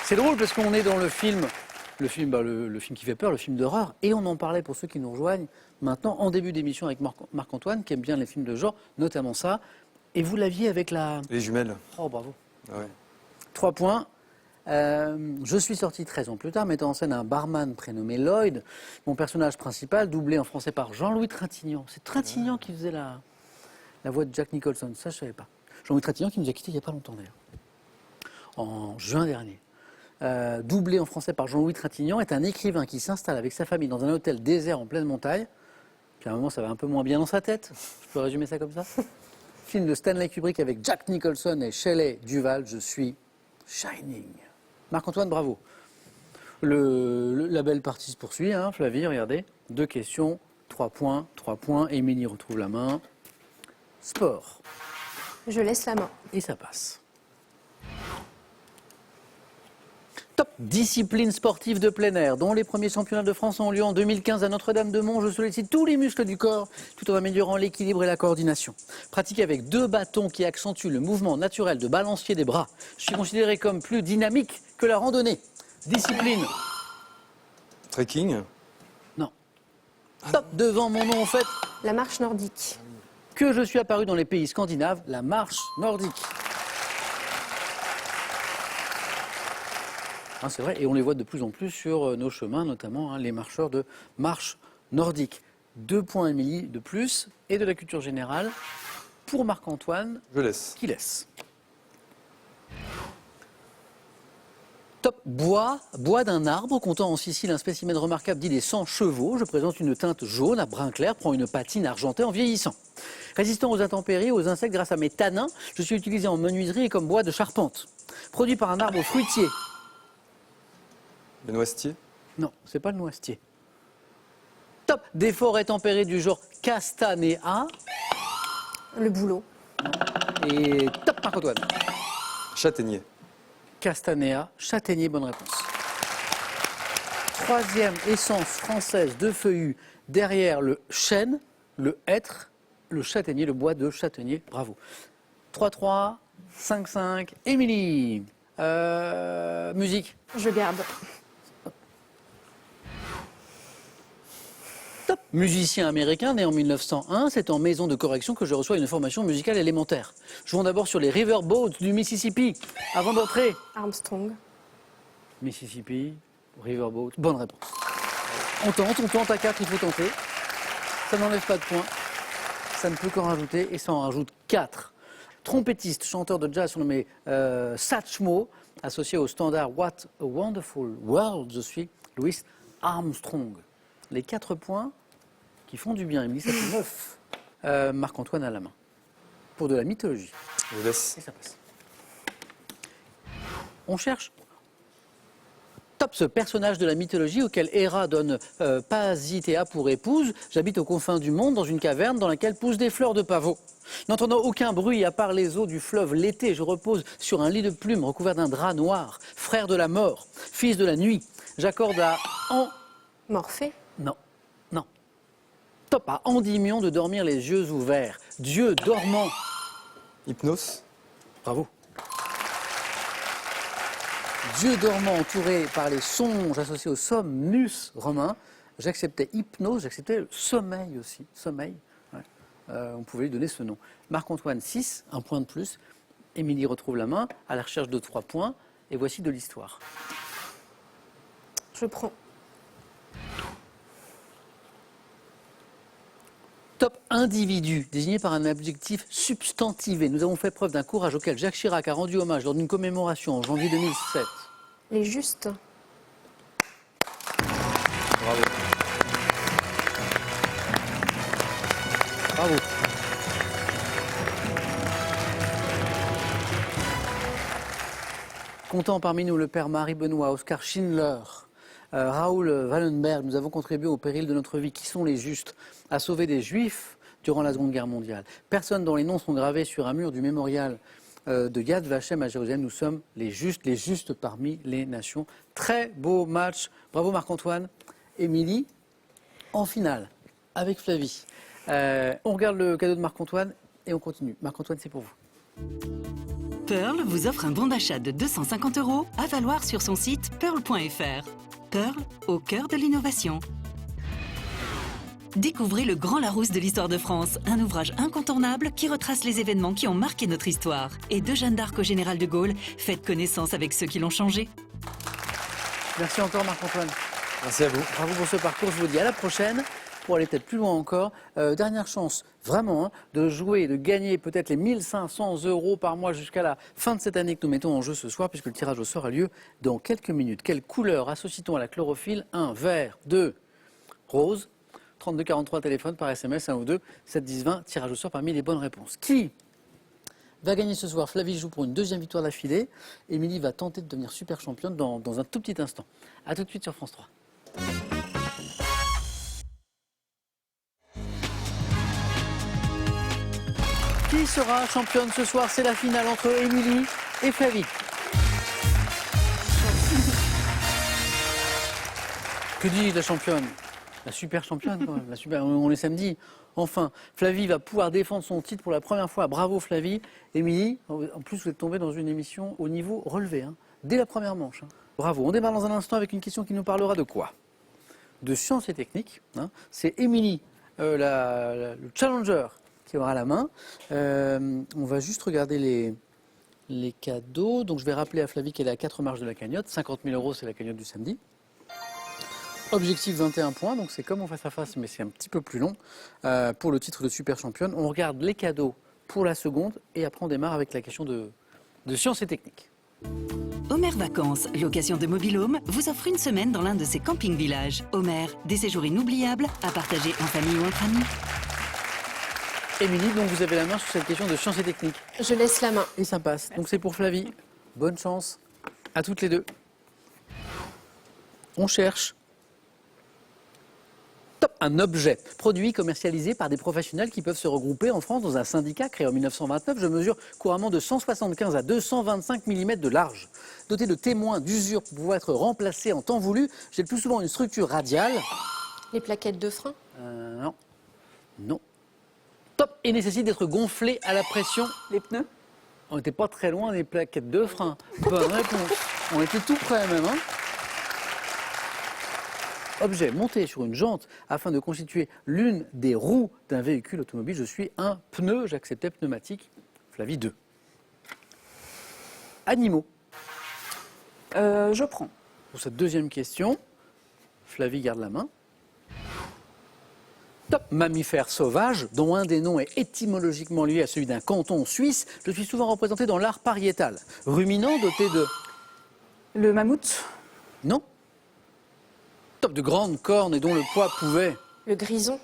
C'est drôle parce qu'on est dans le film qui fait peur, le film d'horreur, et on en parlait pour ceux qui nous rejoignent maintenant en début d'émission avec Marc-Antoine, qui aime bien les films de genre, notamment ça. Et vous l'aviez avec la... Les jumelles. Oh, bravo. Ah ouais. 3 points. Je suis sorti 13 ans plus tard, mettant en scène un barman prénommé Lloyd. Mon personnage principal, doublé en français par Jean-Louis Trintignant. C'est Trintignant qui faisait la voix de Jack Nicholson. Ça, je ne savais pas. Jean-Louis Trintignant qui nous a quittés il n'y a pas longtemps d'ailleurs. En juin dernier. Doublé en français par Jean-Louis Trintignant, est un écrivain qui s'installe avec sa famille dans un hôtel désert en pleine montagne. Puis à un moment, ça va un peu moins bien dans sa tête. Je peux résumer ça comme ça. Film de Stanley Kubrick avec Jack Nicholson et Shelley Duvall. Je suis Shining. Marc-Antoine, bravo. La belle partie se poursuit, hein, Flavie, regardez. 2 questions, 3 points, 3 points. Émilie retrouve la main. Sport. Je laisse la main. Et ça passe. Top discipline sportive de plein air, dont les premiers championnats de France ont lieu en 2015 à Notre-Dame-de-Mont. Je sollicite tous les muscles du corps tout en améliorant l'équilibre et la coordination. Pratiqué avec 2 bâtons qui accentuent le mouvement naturel de balancier des bras. Je suis considéré comme plus dynamique que la randonnée. Discipline. Trekking. Non. Top devant mon nom en fait La marche nordique. que je suis apparu dans les pays scandinaves, la marche nordique. Hein, c'est vrai, et on les voit de plus en plus sur nos chemins, notamment les marcheurs de marche nordique. 2 points, Émilie, de plus, et de la culture générale pour Marc-Antoine, Je laisse. qui laisse. Top bois d'un arbre, comptant en Sicile un spécimen remarquable dit des 100 chevaux. Je présente une teinte jaune à brun clair, prend une patine argentée en vieillissant. Résistant aux intempéries et aux insectes grâce à mes tanins, je suis utilisé en menuiserie et comme bois de charpente. Produit par un arbre fruitier. Le noisetier. Non, c'est pas le noisetier. Top des forêts tempérées du genre Castanea. Le boulot. Et top Marc-Antoine. Châtaignier. Castanea, châtaignier, bonne réponse. 3e essence française de feuillus derrière le chêne, le hêtre, le châtaignier, le bois de châtaignier. Bravo. 3-3, 5-5. Émilie. Musique. Je garde. Top. Musicien américain né en 1901, c'est en maison de correction que je reçois une formation musicale élémentaire. Jouons d'abord sur les riverboats du Mississippi avant d'entrer. Armstrong. Mississippi, riverboat, bonne réponse. On tente à 4, il faut tenter. Ça n'enlève pas de points. Ça ne peut qu'en rajouter et ça en rajoute 4. Trompettiste, chanteur de jazz surnommé Satchmo, associé au standard What a Wonderful World, je suis Louis Armstrong. Les 4 points qui font du bien, Émilie, ça fait 9. Marc-Antoine à la main. Pour de la mythologie. Je laisse. Et ça passe. On cherche. Top, ce personnage de la mythologie auquel Héra donne Pasithéa pour épouse. J'habite aux confins du monde dans une caverne dans laquelle poussent des fleurs de pavot. N'entendant aucun bruit à part les eaux du fleuve l'été, je repose sur un lit de plumes recouvert d'un drap noir. Frère de la mort, fils de la nuit, J'accorde à Morphée. Non, non. Top à Endymion de dormir les yeux ouverts. Dieu dormant. Hypnos. Bravo. Dieu dormant entouré par les songes associés au somnus romain. J'acceptais hypnose, j'acceptais le sommeil aussi. Sommeil. Ouais. On pouvait lui donner ce nom. Marc-Antoine 6, un point de plus. Émilie retrouve la main à la recherche de 3 points. Et voici de l'histoire. Je prends. Top individu, désigné par un adjectif substantivé. Nous avons fait preuve d'un courage auquel Jacques Chirac a rendu hommage lors d'une commémoration en janvier 2007. Les justes. Bravo. Bravo. Comptant parmi nous le père Marie Benoît, Oskar Schindler, Raoul Wallenberg, nous avons contribué au péril de notre vie. Qui sont les justes? À sauver des juifs durant la Seconde Guerre mondiale. Personne dont les noms sont gravés sur un mur du mémorial de Yad Vashem à Jérusalem. Nous sommes les justes parmi les nations. Très beau match. Bravo Marc-Antoine. Émilie, en finale, avec Flavie. On regarde le cadeau de Marc-Antoine et on continue. Marc-Antoine, c'est pour vous. Pearl vous offre un bon d'achat de 250 € à valoir sur son site pearl.fr. Pearl, au cœur de l'innovation. Découvrez Le Grand Larousse de l'histoire de France, un ouvrage incontournable qui retrace les événements qui ont marqué notre histoire. Et de Jeanne d'Arc au général de Gaulle, faites connaissance avec ceux qui l'ont changé. Merci encore Marc-Antoine. Merci à vous. Bravo pour ce parcours. Je vous dis à la prochaine pour aller peut-être plus loin encore. Dernière chance, vraiment, de jouer, de gagner peut-être les 1500 € par mois jusqu'à la fin de cette année que nous mettons en jeu ce soir, puisque le tirage au sort a lieu dans quelques minutes. Quelle couleur associe-t-on à la chlorophylle? 1, vert, 2, rose. 32 43 téléphone par SMS, 1 ou 2, 7 10 20, tirage au sort parmi les bonnes réponses. Qui va gagner ce soir? Flavie joue pour une deuxième victoire d'affilée. Émilie va tenter de devenir super championne dans un tout petit instant. A tout de suite sur France 3. Qui sera championne ce soir? C'est la finale entre Émilie et Flavie. Que dit la championne? La super championne, quand même. La super, on est samedi. Enfin, Flavie va pouvoir défendre son titre pour la première fois. Bravo Flavie. Émilie, en plus vous êtes tombée dans une émission au niveau relevé, hein, dès la première manche. Hein. Bravo. On démarre dans un instant avec une question qui nous parlera de quoi? De sciences et techniques. Hein. C'est Émilie, le challenger, qui aura la main. On va juste regarder les cadeaux. Donc je vais rappeler à Flavie qu'elle est à 4 marches de la cagnotte. 50 000 €, c'est la cagnotte du samedi. Objectif 21 points, donc c'est comme en face à face, mais c'est un petit peu plus long pour le titre de super championne. On regarde les cadeaux pour la seconde et après on démarre avec la question de sciences et techniques. Homer Vacances, location de mobil-home, vous offre une semaine dans l'un de ses camping-villages. Homer, des séjours inoubliables à partager en famille ou entre amis. Émilie, donc vous avez la main sur cette question de sciences et techniques. Je laisse la main. Et ça passe. Donc c'est pour Flavie. Bonne chance à toutes les deux. On cherche. Un objet, produit commercialisé par des professionnels qui peuvent se regrouper en France dans un syndicat créé en 1929. Je mesure couramment de 175 à 225 mm de large. Doté de témoins d'usure pour pouvoir être remplacé en temps voulu, j'ai le plus souvent une structure radiale. Les plaquettes de frein. Non. Non. Top. Et nécessite d'être gonflé à la pression. Les pneus. On n'était pas très loin des plaquettes de frein. Bonne réponse. On était tout près même. Hein. Objet monté sur une jante afin de constituer l'une des roues d'un véhicule automobile. Je suis un pneu, j'acceptais pneumatique. Flavie 2. Animaux. Je prends. Pour cette deuxième question, Flavie garde la main. Top. Mammifère sauvage, dont un des noms est étymologiquement lié à celui d'un canton suisse. Je suis souvent représenté dans l'art pariétal. Ruminant, doté de... Le mammouth. Non. Top. De grandes cornes et dont le poids pouvait... Le grison.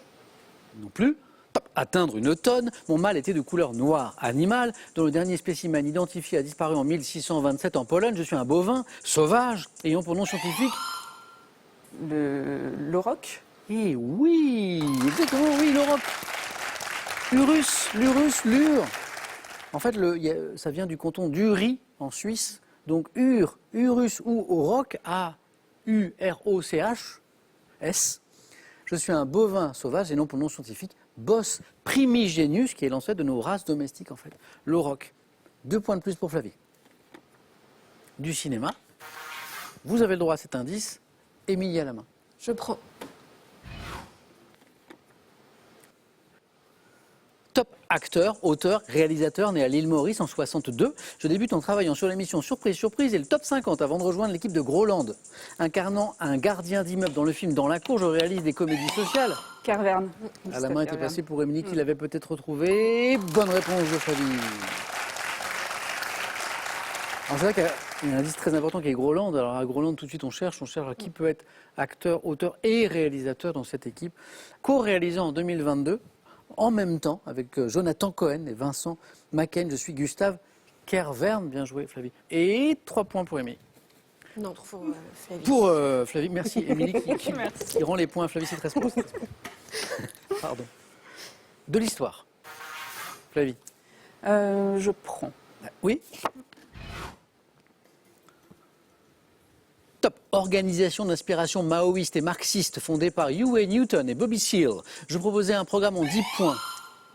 Non plus. Top. Atteindre une tonne. Mon mâle était de couleur noire. Animal, dont le dernier spécimen identifié a disparu en 1627 en Pologne. Je suis un bovin sauvage, ayant pour nom scientifique... L'auroch. Eh oui, exactement, oui, l'auroch. L'urus, l'ur. En fait, ça vient du canton d'Uri, en Suisse. Donc, urus ou auroch a B-U-R-O-C-H-S. Je suis un bovin sauvage et non pour le nom scientifique, Bos primigenius, qui est l'ancêtre de nos races domestiques en fait, l'auroch. 2 points de plus pour Flavie. Du cinéma. Vous avez le droit à cet indice. Émilie à la main. Je prends. Top acteur, auteur, réalisateur, né à l'île Maurice en 62. Je débute en travaillant sur l'émission Surprise, Surprise et le top 50 avant de rejoindre l'équipe de Groland. Incarnant un gardien d'immeuble dans le film Dans la cour, je réalise des comédies sociales. Carverne. À la main était passée pour Émilie qui l'avait peut-être retrouvé. Bonne réponse de Flavie. Alors c'est vrai qu'il y a un indice très important qui est Groland. Alors à Groland, tout de suite, on cherche à qui peut être acteur, auteur et réalisateur dans cette équipe. Co-réalisé en 2022, en même temps, avec Jonathan Cohen et Vincent Macken. Je suis Gustave Kervern. Bien joué, Flavie. Et 3 points pour Émilie. Non, pour Flavie. Pour Flavie, merci Émilie qui rend les points à Flavie, c'est très smart. Pardon. De l'histoire. Flavie. Je prends. Oui. Top. Organisation d'inspiration maoïste et marxiste fondée par Huey Newton et Bobby Seale. Je proposais un programme en 10 points.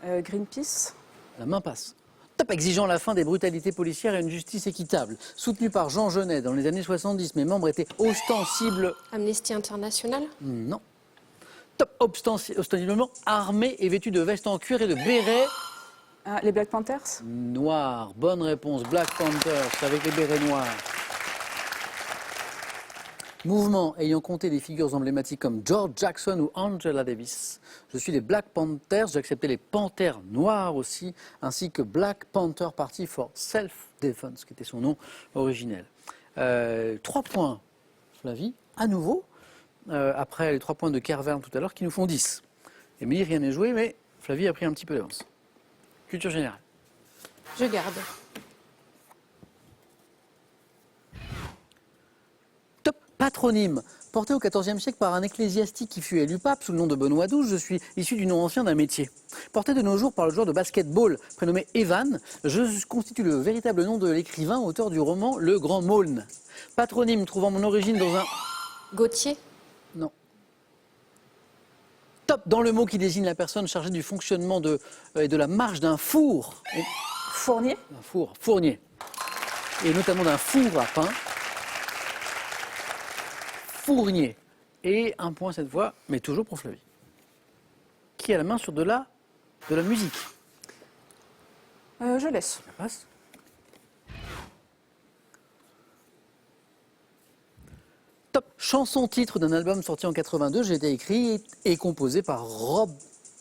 Greenpeace. La main passe. Top. Exigeant la fin des brutalités policières et une justice équitable. Soutenu par Jean Genet dans les années 70, mes membres étaient ostensibles. Amnesty International. Non. Top. Ostensiblement armés et vêtus de vestes en cuir et de bérets Les Black Panthers. noirs. Bonne réponse. Black Panthers avec les bérets noirs. Mouvement ayant compté des figures emblématiques comme George Jackson ou Angela Davis. Je suis les Black Panthers, j'ai accepté les Panthères Noirs aussi, ainsi que Black Panther Party for Self-Defense, qui était son nom originel. 3 points, Flavie, à nouveau, après les 3 points de Kervern tout à l'heure, qui nous font 10. Émilie, rien n'est joué, mais Flavie a pris un petit peu d'avance. Culture générale. Je garde. Top patronyme. Porté au XIVe siècle par un ecclésiastique qui fut élu pape sous le nom de Benoît XII, je suis issu du nom ancien d'un métier. Porté de nos jours par le joueur de basket-ball prénommé Evan, je constitue le véritable nom de l'écrivain, auteur du roman Le Grand Maulne. Patronyme trouvant mon origine dans un... Gauthier. Non. Top dans le mot qui désigne la personne chargée du fonctionnement et de la marche d'un four. Fournier. Un four, fournier. Et notamment d'un four à pain. Fournier. Et 1 point cette fois, mais toujours pour Flavie. Qui a la main sur de la musique. Je laisse. Ça passe. Top chanson-titre d'un album sorti en 82. J'ai été écrit et composé par Rob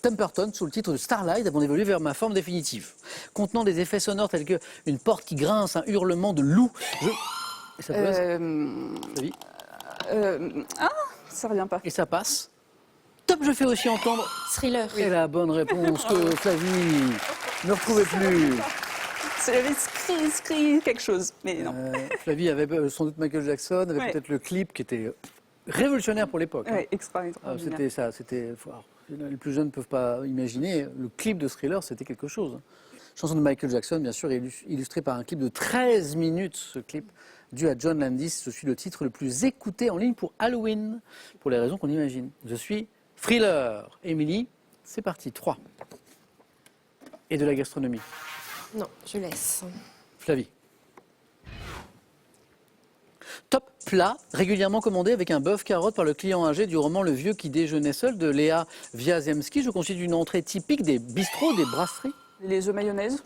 Temperton sous le titre de Starlight avant d'évoluer vers ma forme définitive. Contenant des effets sonores tels qu'une porte qui grince, un hurlement de loup. Et ça passe. Flavie. Ça revient pas. Et ça passe. Top, je fais aussi entendre. Thriller. Et la bonne réponse que Flavie ne retrouvait plus. C'est scri quelque chose, mais non. Flavie avait sans doute Michael Jackson, avait Ouais. peut-être le clip qui était révolutionnaire pour l'époque. Ouais, extraordinaire. C'était ça, les plus jeunes ne peuvent pas imaginer. Le clip de Thriller, c'était quelque chose. Chanson de Michael Jackson, bien sûr, illustrée par un clip de 13 minutes, ce clip dû à John Landis. Je suis le titre le plus écouté en ligne pour Halloween, pour les raisons qu'on imagine. Je suis Thriller. Émilie, c'est parti, 3. Et de la gastronomie. Non, je laisse. Flavie. Top plat, régulièrement commandé avec un bœuf carotte par le client âgé du roman Le Vieux qui déjeunait seul de Léa Wiazemski. Je constitue une entrée typique des bistrots, des brasseries. Les œufs mayonnaise.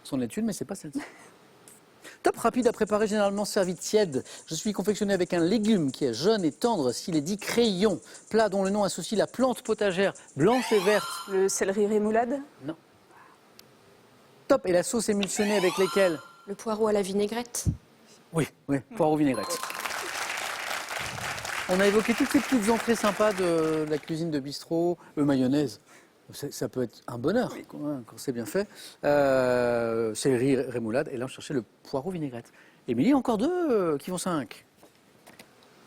C'en est une, mais c'est pas celle-ci. Top rapide à préparer, généralement servi tiède. Je suis confectionné avec un légume qui est jaune et tendre, s'il est dit crayon. Plat dont le nom associe la plante potagère blanche et verte. Le céleri rémoulade. Non. Top, et la sauce émulsionnée avec lesquelles? Le poireau à la vinaigrette. Oui, poireau vinaigrette. On a évoqué toutes ces petites entrées sympas de la cuisine de bistrot, mayonnaise. Ça peut être un bonheur quand c'est bien fait. Céleri rémoulade, et là on cherchait le poireau vinaigrette. Émilie, encore 2 qui font 5.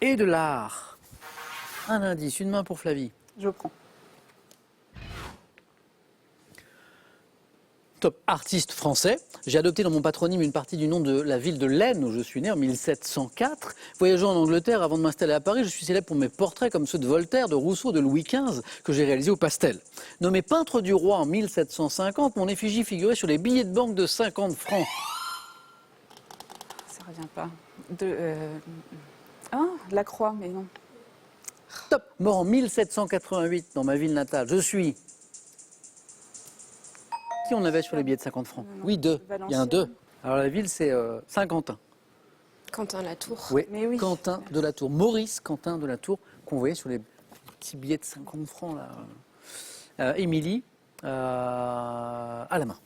Et de l'art. Un indice, une main pour Flavie. Je prends. Top artiste français. J'ai adopté dans mon patronyme une partie du nom de la ville de Leyne où je suis né en 1704. Voyageant en Angleterre avant de m'installer à Paris, je suis célèbre pour mes portraits comme ceux de Voltaire, de Rousseau, de Louis XV que j'ai réalisés au pastel. Nommé peintre du roi en 1750, mon effigie figurait sur les billets de banque de 50 francs. Ça revient pas. La Croix, mais non. Top. Mort en 1788 dans ma ville natale. Je suis... Qui on avait sur les billets de 50 francs? Oui, 2. Il y a un 2. Alors la ville, c'est Saint-Quentin. Quentin Latour. Oui, Mais oui. Quentin de la Tour. Maurice Quentin de la Tour, qu'on voyait sur les petits billets de 50 francs. Là. Émilie, à la main.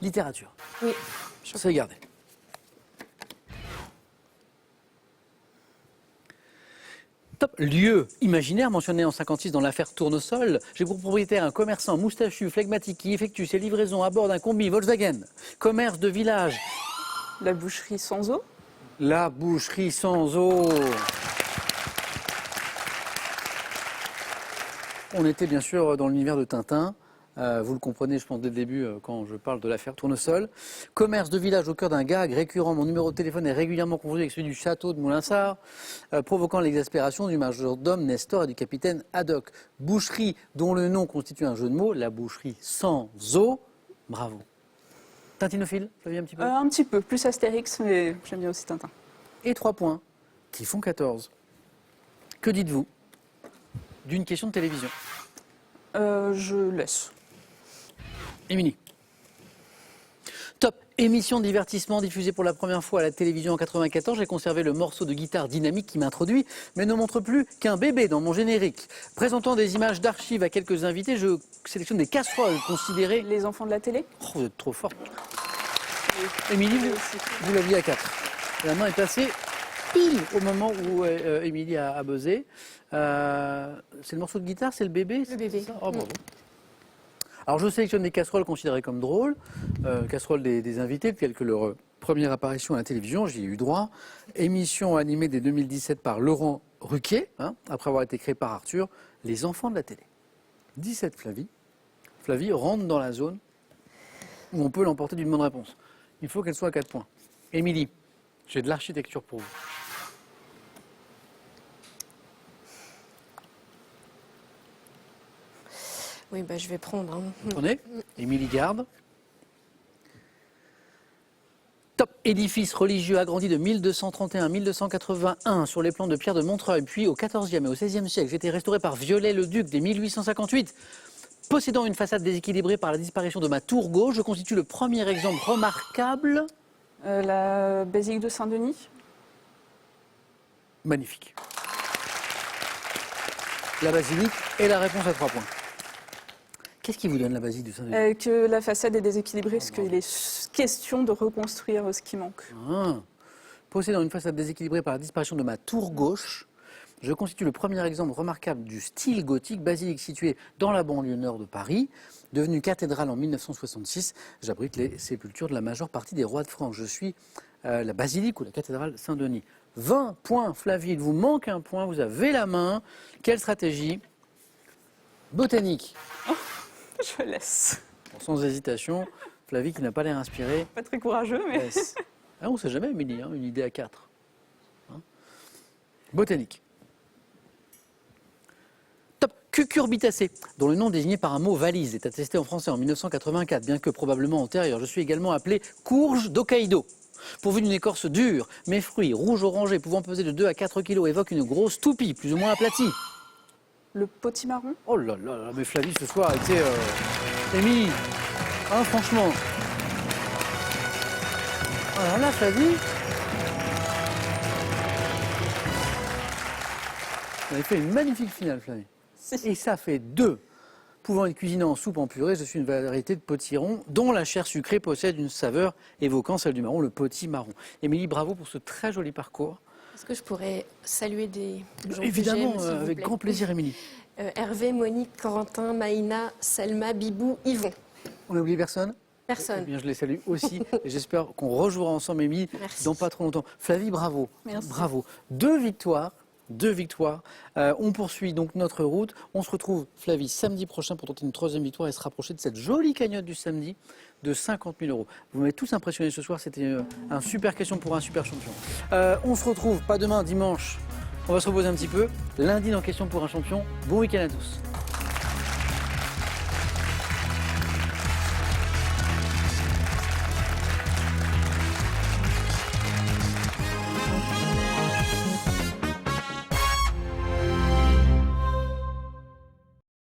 Littérature. Oui. Je sais garder. Top. Lieu imaginaire mentionné en 56 dans l'affaire Tournesol. J'ai pour propriétaire un commerçant moustachu, flegmatique, qui effectue ses livraisons à bord d'un combi Volkswagen. Commerce de village. La boucherie sans eau. La boucherie sans eau. On était bien sûr dans l'univers de Tintin. Vous le comprenez, je pense, dès le début, quand je parle de l'affaire Tournesol. Commerce de village au cœur d'un gag récurrent. Mon numéro de téléphone est régulièrement confondu avec celui du château de Moulinsart, provoquant l'exaspération du majordome Nestor et du capitaine Haddock. Boucherie dont le nom constitue un jeu de mots, la boucherie sans eau. Bravo. Tintinophile, vous un petit peu Un petit peu, plus Astérix, mais j'aime bien aussi Tintin. Et 3 points, qui font 14. Que dites-vous d'une question de télévision? Je laisse. Émilie. Top. Émission de divertissement diffusée pour la première fois à la télévision en 94. J'ai conservé le morceau de guitare dynamique qui m'introduit, mais ne montre plus qu'un bébé dans mon générique. Présentant des images d'archives à quelques invités, je sélectionne des casseroles considérées... Les enfants de la télé. Oh, vous êtes trop forte. Émilie, vous l'aviez à 4. La main est passée pile au moment où Émilie a buzzé. C'est le morceau de guitare, c'est le bébé? Le bébé. Oh, bravo. Alors je sélectionne des casseroles considérées comme drôles, casseroles des invités, telles que leur première apparition à la télévision, j'y ai eu droit. Émission animée dès 2017 par Laurent Ruquier, après avoir été créée par Arthur, Les enfants de la télé. 17 Flavie. Flavie rentre dans la zone où on peut l'emporter d'une bonne réponse. Il faut qu'elle soit à 4 points. Émilie, j'ai de l'architecture pour vous. Oui, je vais prendre. Vous prenez? Émilie garde. Top. Édifice religieux agrandi de 1231 à 1281 sur les plans de Pierre de Montreuil, puis au XIVe et au XVIe siècle. Été restauré par Viollet-le-Duc dès 1858. Possédant une façade déséquilibrée par la disparition de ma tour gauche, je constitue le premier exemple remarquable. La basilique de Saint-Denis. Magnifique. La basilique est la réponse à 3 points. Qu'est-ce qui vous donne la basilique de Saint-Denis? Que la façade est déséquilibrée, parce qu'il est question de reconstruire ce qui manque. Possédant une façade déséquilibrée par la disparition de ma tour gauche, je constitue le premier exemple remarquable du style gothique. Basilique située dans la banlieue nord de Paris, devenue cathédrale en 1966. J'abrite les sépultures de la majeure partie des rois de France. Je suis la basilique ou la cathédrale Saint-Denis. 20 points, Flavie, il vous manque un point, vous avez la main. Quelle stratégie? Botanique. Je laisse. Bon, sans hésitation, Flavie qui n'a pas l'air inspirée. Pas très courageux, mais... Laisse. On ne sait jamais, Émilie, une idée à 4. Botanique. Top. Cucurbitacée, dont le nom désigné par un mot valise est attesté en français en 1984, bien que probablement antérieur. Je suis également appelé courge d'Hokkaido. Pourvu d'une écorce dure, mes fruits rouge-orangé pouvant peser de 2 à 4 kg évoquent une grosse toupie, plus ou moins aplatie. Le potimarron. Oh là là, mais Flavie ce soir a été... Émilie, franchement. Alors là, Flavie... Vous avez fait une magnifique finale, Flavie. Et ça fait 2. Pouvant être cuisiné en soupe en purée, je suis une variété de potiron dont la chair sucrée possède une saveur évoquant celle du marron, le potimarron. Émilie, bravo pour ce très joli parcours. Est-ce que je pourrais saluer des gens Évidemment, que j'aime, s'il vous avec plaît. grand plaisir, Émilie. Hervé, Monique, Corentin, Maïna, Selma, Bibou, Yvon. On n'a oublié personne? Personne. Eh bien, je les salue aussi. Et j'espère qu'on rejouera ensemble, Émilie, Merci. dans pas trop longtemps. Flavie, bravo. Merci. Bravo. 2 victoires, 2 victoires. On poursuit donc notre route. On se retrouve, Flavie, samedi prochain pour tenter une 3e victoire et se rapprocher de cette jolie cagnotte du samedi de 50 000 €. Vous m'avez tous impressionnés ce soir. C'était un super question pour un super champion. On se retrouve, pas demain, dimanche. On va se reposer un petit peu. Lundi dans Question pour un champion. Bon week-end à tous.